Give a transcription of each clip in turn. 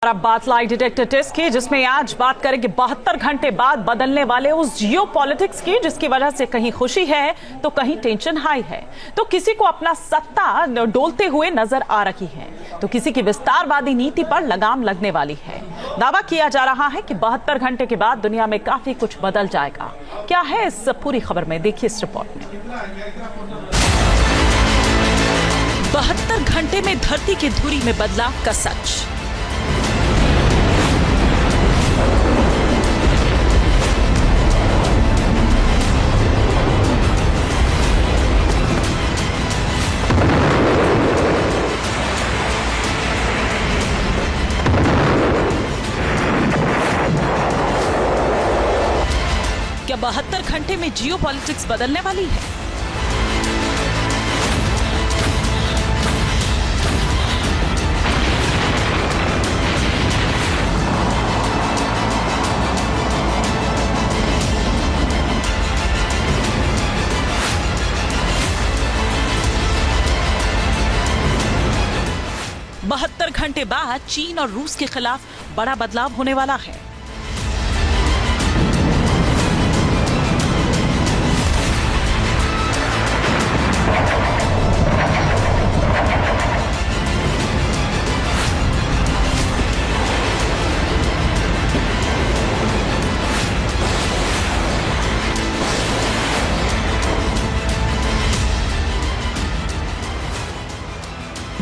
अब बात lie detector test की, जिसमें आज बात करेंगे 72 घंटे बाद बदलने वाले उस जियो पॉलिटिक्स की, जिसकी वजह से कहीं खुशी है तो कहीं टेंशन हाई है, तो किसी को अपना सत्ता डोलते हुए नजर आ रही है, तो किसी की विस्तारवादी नीति पर लगाम लगने वाली है। दावा किया जा रहा है कि 72 घंटे के बाद दुनिया में काफी कुछ बदल जाएगा। क्या है इस पूरी खबर में, देखिए इस रिपोर्ट में। 72 घंटे में धरती की धुरी में बदलाव का सच। क्या 72 घंटे में जियो पॉलिटिक्स बदलने वाली है? बहत्तर घंटे बाद चीन और रूस के खिलाफ बड़ा बदलाव होने वाला है।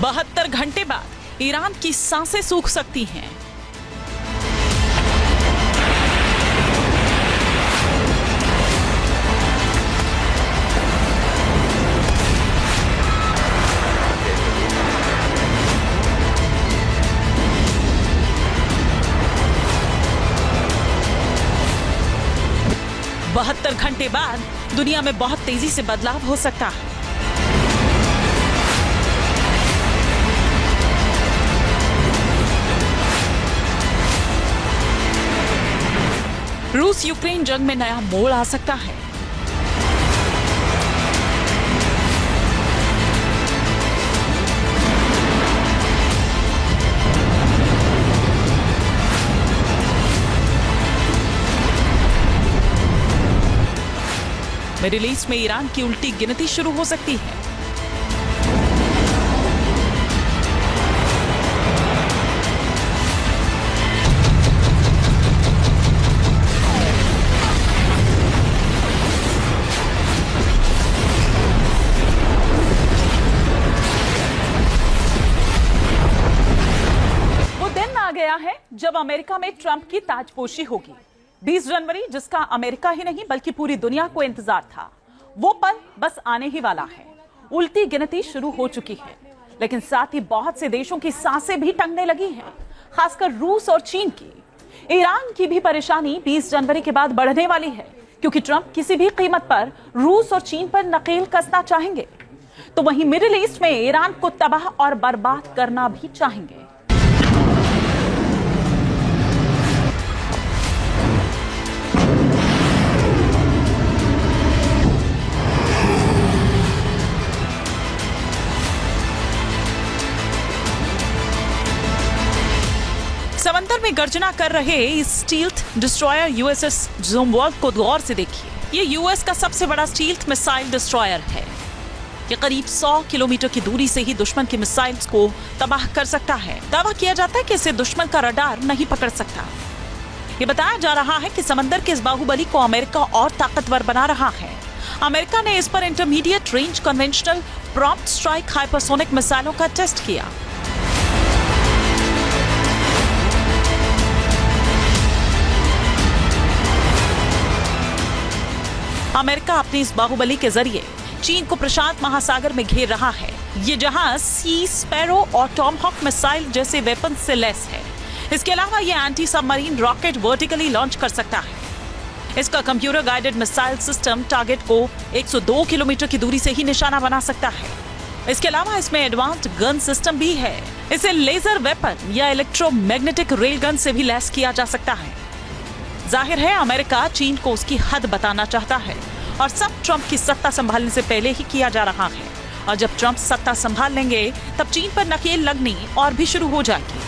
बहत्तर घंटे बाद ईरान की सांसें सूख सकती हैं। बहत्तर घंटे बाद दुनिया में बहुत तेजी से बदलाव हो सकता है। रूस यूक्रेन जंग में नया मोड़ आ सकता है। मिडिल ईस्ट में ईरान की उल्टी गिनती शुरू हो सकती है। गया है जब अमेरिका में ट्रंप की ताजपोशी होगी। 20 जनवरी, जिसका अमेरिका ही नहीं बल्कि पूरी दुनिया को इंतजार था, वो पल बस आने ही वाला है। उल्टी गिनती शुरू हो चुकी है, लेकिन साथ ही बहुत से देशों की सांसें भी टंगने लगी हैं, खासकर रूस और चीन की। ईरान की भी परेशानी 20 जनवरी के बाद बढ़ने वाली है, क्योंकि ट्रंप किसी भी कीमत पर रूस और चीन पर नकेल कसना चाहेंगे। तो वहीं मिडिल ईस्ट में ईरान को तबाह और बर्बाद करना भी चाहेंगे। समंदर में गर्जना कर रहे इस स्टील्थ डिस्ट्रॉयर यूएसएस ज़ुमवर्ल्ड को गौर से देखिए। ये यूएस का सबसे बड़ा स्टील्थ मिसाइल डिस्ट्रॉयर है। ये करीब 100 किलोमीटर की दूरी से ही दुश्मन की मिसाइल्स को तबाह कर सकता है। दावा किया जाता है कि इसे दुश्मन का रडार नहीं पकड़ सकता। ये बताया जा रहा है कि समंदर के इस बाहुबली को अमेरिका और ताकतवर बना रहा है। अमेरिका ने इस पर intermediate range conventional prompt strike hypersonic मिसाइलों का टेस्ट किया। अमेरिका अपनी इस बाहुबली के जरिए चीन को प्रशांत महासागर में घेर रहा है। ये जहाज सी स्पैरो और टॉमहॉक मिसाइल जैसे वेपन से लैस है। इसके अलावा ये anti submarine rocket vertically launch कर सकता है। इसका computer guided missile system target को 102 किलोमीटर की दूरी से ही निशाना बना सकता है। इसके अलावा इसमें एडवांस्ड गन सिस्टम भी है। इसे लेजर वेपन या इलेक्ट्रोमैग्नेटिक रेलगन से भी लैस किया जा सकता है। जाहिर है अमेरिका चीन को उसकी हद बताना चाहता है और सब ट्रंप की सत्ता संभालने से पहले ही किया जा रहा है। और जब ट्रंप सत्ता संभाल लेंगे तब चीन पर नकेल लगनी और भी शुरू हो जाएगी।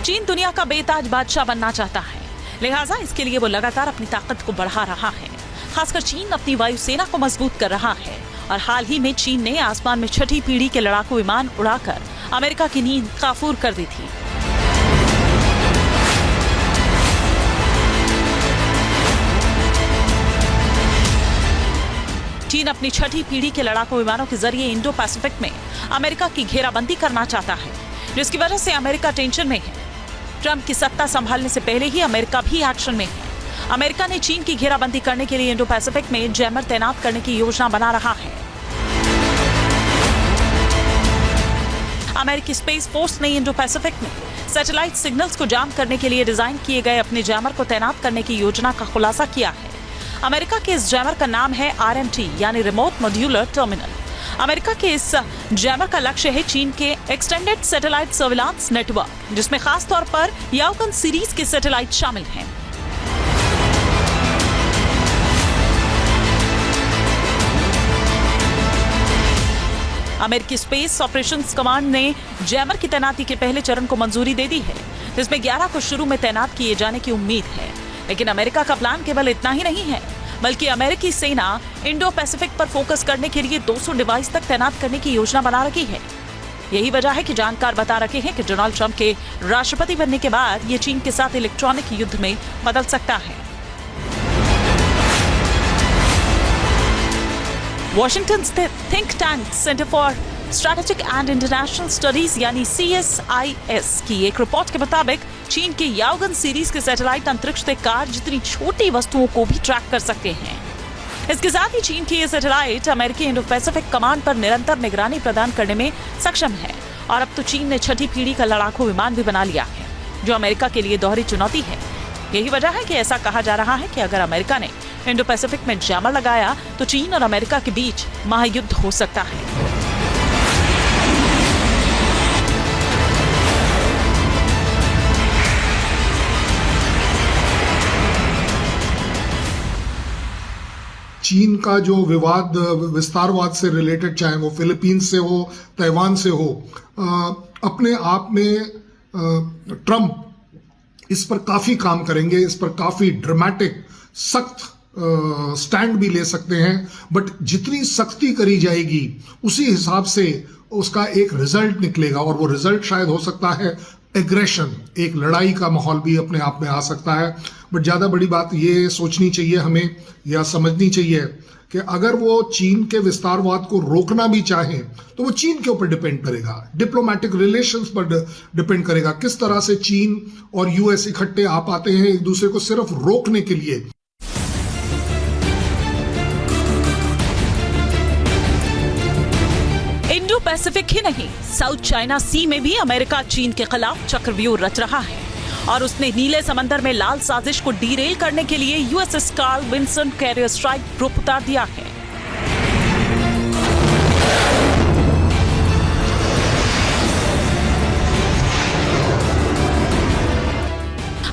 चीन दुनिया का बेताज बादशाह बनना चाहता है, लिहाजा इसके लिए वो लगातार अपनी ताकत को बढ़ा रहा है। खासकर चीन अपनी वायुसेना को मजबूत कर रहा है और हाल ही में चीन ने आसमान में 6ठी पीढ़ी के लड़ाकू विमान उड़ाकर अमेरिका की नींद काफूर कर दी थी। चीन अपनी 6ठी पीढ़ी के लड़ाकू विमानों के जरिए इंडो पैसिफिक में अमेरिका की घेराबंदी करना चाहता है, जिसकी वजह से अमेरिका टेंशन में है। ट्रंप की सत्ता संभालने से पहले ही अमेरिका भी एक्शन में है। अमेरिका ने चीन की घेराबंदी करने के लिए इंडो पैसिफिक में जैमर तैनात करने की योजना बना रहा है। अमेरिकी स्पेस फोर्स ने इंडो पैसिफिक में सैटेलाइट सिग्नल्स को जाम करने के लिए डिजाइन किए गए अपने जैमर को तैनात करने की योजना का खुलासा किया है। अमेरिका के इस जैमर का नाम है RMT यानी रिमोट मॉड्यूलर टर्मिनल। अमेरिका के इस जैमर का लक्ष्य है चीन के एक्सटेंडेड सैटेलाइट सर्विलांस नेटवर्क, जिसमें खास तौर पर याओगन सीरीज के सैटेलाइट शामिल हैं। अमेरिकी स्पेस ऑपरेशंस कमांड ने जैमर की तैनाती के पहले चरण को मंजूरी दे दी है, जिसमें 11 को शुरू में तैनात किए जाने की उम्मीद है। लेकिन अमेरिका का प्लान केवल इतना ही नहीं है, बल्कि अमेरिकी सेना इंडो पैसिफिक पर फोकस करने के लिए 200 डिवाइस तक तैनात करने की योजना बना रखी है। यही वजह है कि जानकार बता रखे हैं कि डोनाल्ड ट्रंप के राष्ट्रपति बनने के बाद ये चीन के साथ इलेक्ट्रॉनिक युद्ध में बदल सकता है। वॉशिंगटन स्थित think tank centre for strategic and international studies यानी CSIS की एक रिपोर्ट के मुताबिक चीन के याओगन सीरीज के सैटेलाइट अंतरिक्ष से कार जितनी छोटी वस्तुओं को भी ट्रैक कर सकते हैं। इसके साथ ही चीन की ये सैटेलाइट अमेरिकी इंडो पैसिफिक कमांड पर निरंतर निगरानी प्रदान करने में सक्षम है। और अब तो चीन ने 6ठी पीढ़ी का लड़ाकू विमान भी बना लिया है, जो अमेरिका के लिए दोहरी चुनौती है। यही वजह है कि ऐसा कहा जा रहा है कि अगर अमेरिका ने इंडो पैसिफिक में जैमर लगाया तो चीन और अमेरिका के बीच महायुद्ध हो सकता है। चीन का जो विवाद विस्तारवाद से रिलेटेड, चाहे वो फिलीपींस से हो, ताइवान से हो, अपने आप में ट्रंप इस पर काफी काम करेंगे, इस पर काफी ड्रामेटिक सख्त स्टैंड भी ले सकते हैं। बट जितनी सख्ती करी जाएगी उसी हिसाब से उसका एक रिजल्ट निकलेगा, और वो रिजल्ट शायद हो सकता है एग्रेशन, एक लड़ाई का माहौल भी अपने आप में आ सकता है। बट ज्यादा बड़ी बात ये सोचनी चाहिए हमें, या समझनी चाहिए कि अगर वो चीन के विस्तारवाद को रोकना भी चाहें तो वो चीन के ऊपर डिपेंड करेगा, डिप्लोमेटिक रिलेशंस पर डिपेंड करेगा, किस तरह से चीन और US इकट्ठे आ पाते हैं एक दूसरे को सिर्फ रोकने के लिए। इंडो पैसिफिक ही नहीं, साउथ चाइना सी में भी अमेरिका चीन के खिलाफ चक्रव्यूह रच रहा है और उसने नीले समंदर में लाल साजिश को डीरेल करने के लिए USS Carl Vinson carrier strike group उतार दिया है।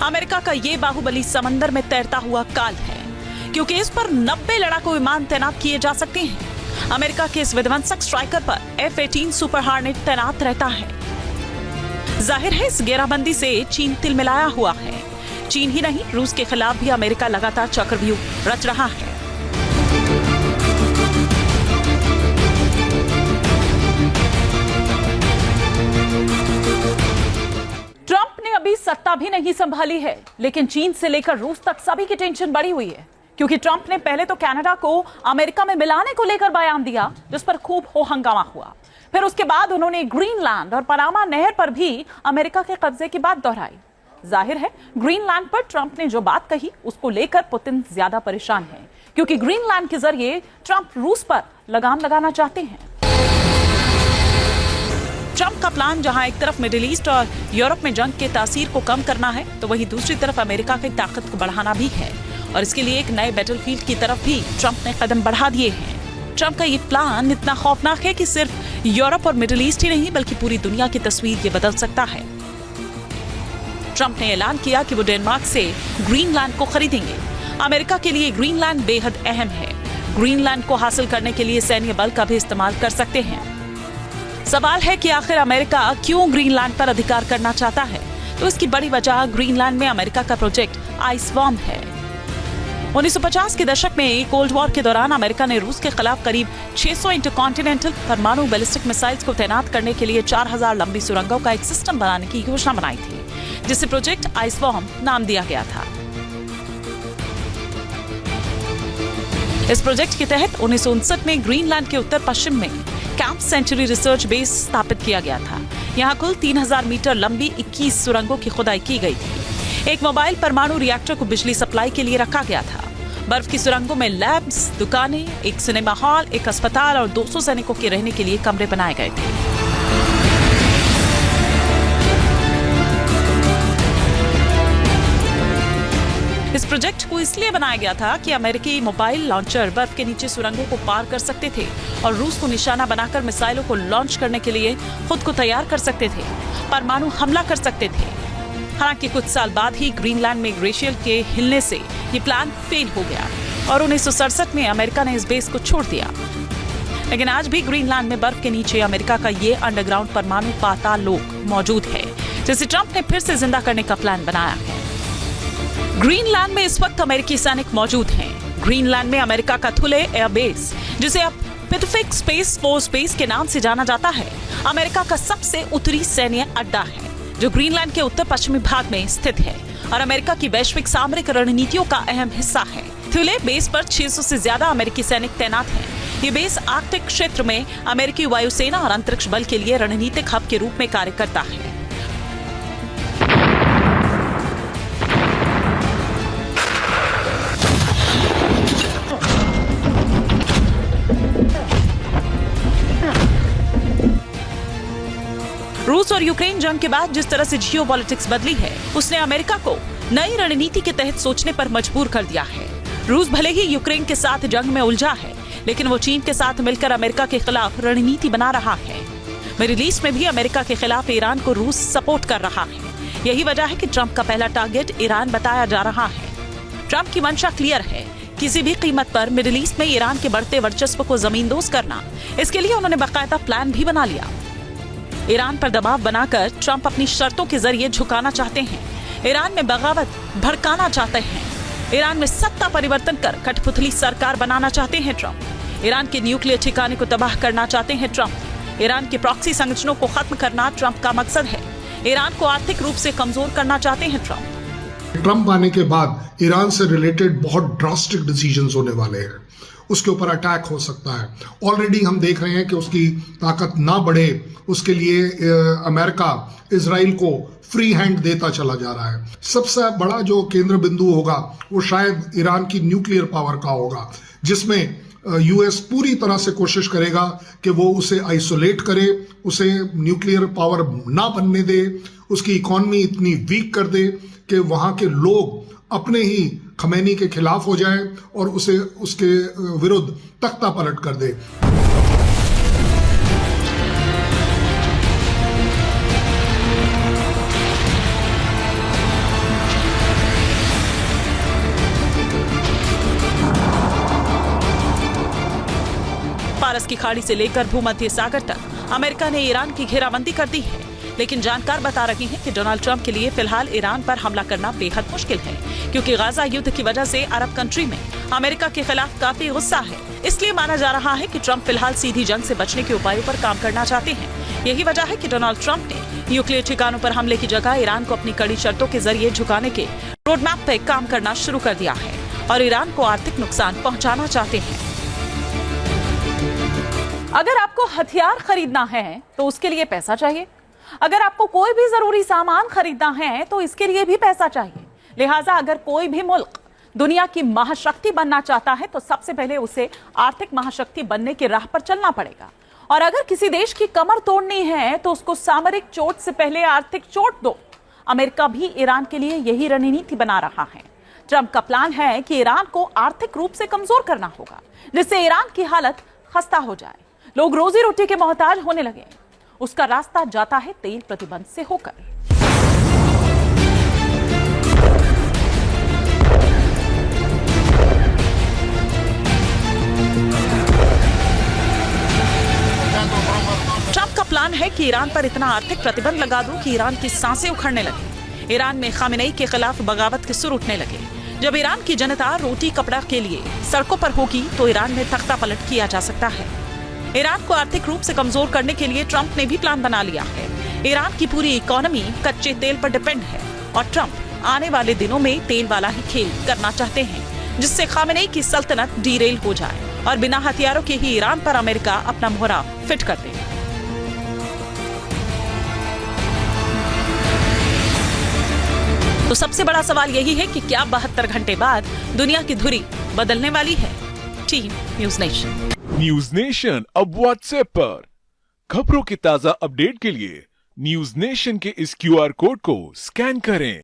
अमेरिका का ये बाहुबली समंदर में तैरता हुआ काल है, क्योंकि इस पर 90 लड़ाकू विमान तैनात किए जा सकते हैं। अमेरिका के इस विध्वंसक स्ट्राइकर पर F-18 सुपर हार्नेट तैनात रहता है। जाहिर है इस घेराबंदी से चीन तिलमिलाया हुआ है। चीन ही नहीं, रूस के खिलाफ भी अमेरिका लगातार चक्रव्यूह रच रहा है। ट्रंप ने अभी सत्ता भी नहीं संभाली है, लेकिन चीन से लेकर रूस तक सभी की टेंशन बढ़ी हुई है, क्योंकि ट्रंप ने पहले तो कनाडा को अमेरिका में मिलाने को लेकर बयान दिया, जिस पर खूब हो हंगामा हुआ। फिर उसके बाद उन्होंने ग्रीनलैंड और पनामा नहर पर भी अमेरिका के कब्जे की बात दोहराई। जाहिर है ग्रीनलैंड पर ट्रंप ने जो बात कही उसको लेकर पुतिन ज्यादा परेशान है, क्योंकि ग्रीनलैंड के जरिए ट्रंप रूस पर लगाम लगाना चाहते हैं। ट्रंप का प्लान जहां एक तरफ मिडिल ईस्ट और यूरोप में जंग के तासीर को कम करना है, तो वहीं दूसरी तरफ अमेरिका की ताकत को बढ़ाना भी है, और इसके लिए एक नए बैटलफील्ड की तरफ भी ट्रंप ने कदम बढ़ा दिए हैं। ट्रंप का ये प्लान इतना खौफनाक है कि सिर्फ यूरोप और मिडिल ईस्ट ही नहीं, बल्कि पूरी दुनिया की तस्वीर ये बदल सकता है। ट्रंप ने ऐलान किया कि वो डेनमार्क से ग्रीनलैंड को खरीदेंगे। अमेरिका के लिए ग्रीनलैंड बेहद अहम है। ग्रीनलैंड को हासिल करने के लिए सैन्य बल का भी इस्तेमाल कर सकते हैं। सवाल है कि आखिर अमेरिका क्यों ग्रीनलैंड पर अधिकार करना चाहता है? तो इसकी बड़ी वजह ग्रीनलैंड में अमेरिका का प्रोजेक्ट आइस वॉर्म है। 1950 के दशक में कोल्ड वॉर के दौरान अमेरिका ने रूस के खिलाफ करीब 600 इंटरकॉन्टिनेंटल परमाणु बैलिस्टिक मिसाइल्स को तैनात करने के लिए 4000 लंबी सुरंगों का एक सिस्टम बनाने की योजना बनाई थी, जिसे प्रोजेक्ट आइस वॉर्म नाम दिया गया था। इस प्रोजेक्ट के तहत 1959 में ग्रीनलैंड के उत्तर पश्चिम में कैंप सेंचुरी रिसर्च बेस स्थापित किया गया था। यहाँ कुल 3000 मीटर लंबी 21 सुरंगों की खुदाई की गई थी। एक मोबाइल परमाणु रिएक्टर को बिजली सप्लाई के लिए रखा गया था। बर्फ की सुरंगों में लैब्स, दुकानें, एक सिनेमा हॉल, एक अस्पताल और 200 सैनिकों के रहने के लिए कमरे बनाए गए थे। इस प्रोजेक्ट को इसलिए बनाया गया था कि अमेरिकी मोबाइल लॉन्चर बर्फ के नीचे सुरंगों को पार कर सकते थे और रूस को निशाना बनाकर मिसाइलों को लॉन्च करने के लिए खुद को तैयार कर सकते थे, परमाणु हमला कर सकते थे। हालांकि कुछ साल बाद ही ग्रीनलैंड में ग्लेशियर के हिलने से ये प्लान फेल हो गया और 1967 में अमेरिका ने इस बेस को छोड़ दिया। लेकिन आज भी ग्रीनलैंड में बर्फ के नीचे अमेरिका का ये अंडरग्राउंड परमाणु पाताल लोक मौजूद है, जिसे ट्रंप ने फिर से जिंदा करने का प्लान बनाया है। ग्रीनलैंड में इस वक्त अमेरिकी सैनिक मौजूद हैं। ग्रीनलैंड में अमेरिका का थुले एयरबेस, जिसे अब पैसिफिक स्पेस फोर्स बेस के नाम से जाना जाता है, अमेरिका का सबसे उत्तरी सैन्य अड्डा है, जो ग्रीनलैंड के उत्तर पश्चिमी भाग में स्थित है और अमेरिका की वैश्विक सामरिक रणनीतियों का अहम हिस्सा है। थुले बेस पर 600 से ज्यादा अमेरिकी सैनिक तैनात हैं। ये बेस आर्कटिक क्षेत्र में अमेरिकी वायुसेना और अंतरिक्ष बल के लिए रणनीतिक हब के रूप में कार्य करता है। रूस और यूक्रेन जंग के बाद जिस तरह से जियोपॉलिटिक्स बदली है, उसने अमेरिका को नई रणनीति के तहत सोचने पर मजबूर कर दिया है। रूस भले ही यूक्रेन के साथ जंग में उलझा है, लेकिन वो चीन के साथ मिलकर अमेरिका के खिलाफ रणनीति बना रहा है। मिडिल ईस्ट में भी अमेरिका के खिलाफ ईरान को रूस सपोर्ट कर रहा है। यही वजह है कि ट्रंप का पहला टारगेट ईरान बताया जा रहा है। ट्रंप की मंशा क्लियर है, किसी भी कीमत पर मिडिल ईस्ट में ईरान के बढ़ते वर्चस्व को जमींदोज करना। इसके लिए उन्होंने बाकायदा प्लान भी बना लिया। ईरान पर दबाव बनाकर ट्रंप अपनी शर्तों के जरिए झुकाना चाहते हैं। ईरान में बगावत भड़काना चाहते हैं। ईरान में सत्ता परिवर्तन कर कठपुतली सरकार बनाना चाहते हैं ट्रंप। ईरान के न्यूक्लियर ठिकाने को तबाह करना चाहते हैं ट्रंप। ईरान के प्रॉक्सी संगठनों को खत्म करना ट्रंप का मकसद है। ईरान को आर्थिक रूप से कमजोर करना चाहते हैं ट्रंप आने के बाद ईरान से रिलेटेड बहुत ड्रास्टिक डिसीजंस होने वाले हैं। उसके ऊपर अटैक हो सकता है। ऑलरेडी हम देख रहे हैं कि उसकी ताकत ना बढ़े, उसके लिए अमेरिका इजराइल को फ्री हैंड देता चला जा रहा है। सबसे बड़ा जो केंद्र बिंदु होगा वो शायद ईरान की न्यूक्लियर पावर का होगा, जिसमें यूएस पूरी तरह से कोशिश करेगा कि वो उसे आइसोलेट करे, उसे न्यूक्लियर पावर ना बनने दे, उसकी इकॉनमी इतनी वीक कर दे कि वहाँ के लोग अपने ही खमैनी के खिलाफ हो जाएं और उसे उसके विरुद्ध तख्ता पलट कर दे। फारस की खाड़ी से लेकर भूमध्य सागर तक अमेरिका ने ईरान की घेराबंदी कर दी है, लेकिन जानकार बता रहे हैं कि डोनाल्ड ट्रंप के लिए फिलहाल ईरान पर हमला करना बेहद मुश्किल है, क्योंकि गाजा युद्ध की वजह से अरब कंट्री में अमेरिका के खिलाफ काफी गुस्सा है। इसलिए माना जा रहा है कि ट्रंप फिलहाल सीधी जंग से बचने के उपायों पर काम करना चाहते हैं। यही वजह है कि डोनाल्ड ट्रंप ने न्यूक्लियर ठिकानों पर हमले की जगह ईरान को अपनी कड़ी शर्तों के जरिए झुकाने के रोडमैप पे काम करना शुरू कर दिया है और ईरान को आर्थिक नुकसान पहुंचाना चाहते हैं। अगर आपको हथियार खरीदना है तो उसके लिए पैसा चाहिए। अगर आपको कोई भी जरूरी सामान खरीदना है तो इसके लिए भी पैसा चाहिए। लिहाजा अगर कोई भी मुल्क दुनिया की महाशक्ति बनना चाहता है तो सबसे पहले उसे आर्थिक महाशक्ति बनने की राह पर चलना पड़ेगा। और अगर किसी देश की कमर तोड़नी है तो उसको सामरिक चोट से पहले आर्थिक चोट दो। अमेरिका भी ईरान के लिए यही रणनीति बना रहा है। ट्रंप का प्लान है कि ईरान को आर्थिक रूप से कमजोर करना होगा, जिससे ईरान की हालत खस्ता हो जाए, लोग रोजी रोटी के मोहताज होने लगे। उसका रास्ता जाता है तेल प्रतिबंध से होकर। ट्रंप का प्लान है कि ईरान पर इतना आर्थिक प्रतिबंध लगा दूं कि ईरान की सांसें उखड़ने लगे। ईरान में खामेनेई के खिलाफ बगावत के सुर उठने लगे। जब ईरान की जनता रोटी कपड़ा के लिए सड़कों पर होगी तो ईरान में तख्ता पलट किया जा सकता है। ईरान को आर्थिक रूप से कमजोर करने के लिए ट्रंप ने भी प्लान बना लिया है। ईरान की पूरी इकोनॉमी कच्चे तेल पर डिपेंड है और ट्रंप आने वाले दिनों में तेल वाला ही खेल करना चाहते हैं, जिससे खामेनेई की सल्तनत डीरेल हो जाए और बिना हथियारों के ही ईरान पर अमेरिका अपना मोहरा फिट कर दे। तो सबसे बड़ा सवाल यही है कि क्या 72 घंटे बाद दुनिया की धुरी बदलने वाली है? Team news nation. News nation अब व्हाट्सएप पर खबरों के ताजा अपडेट के लिए न्यूज नेशन के इस QR कोड को स्कैन करें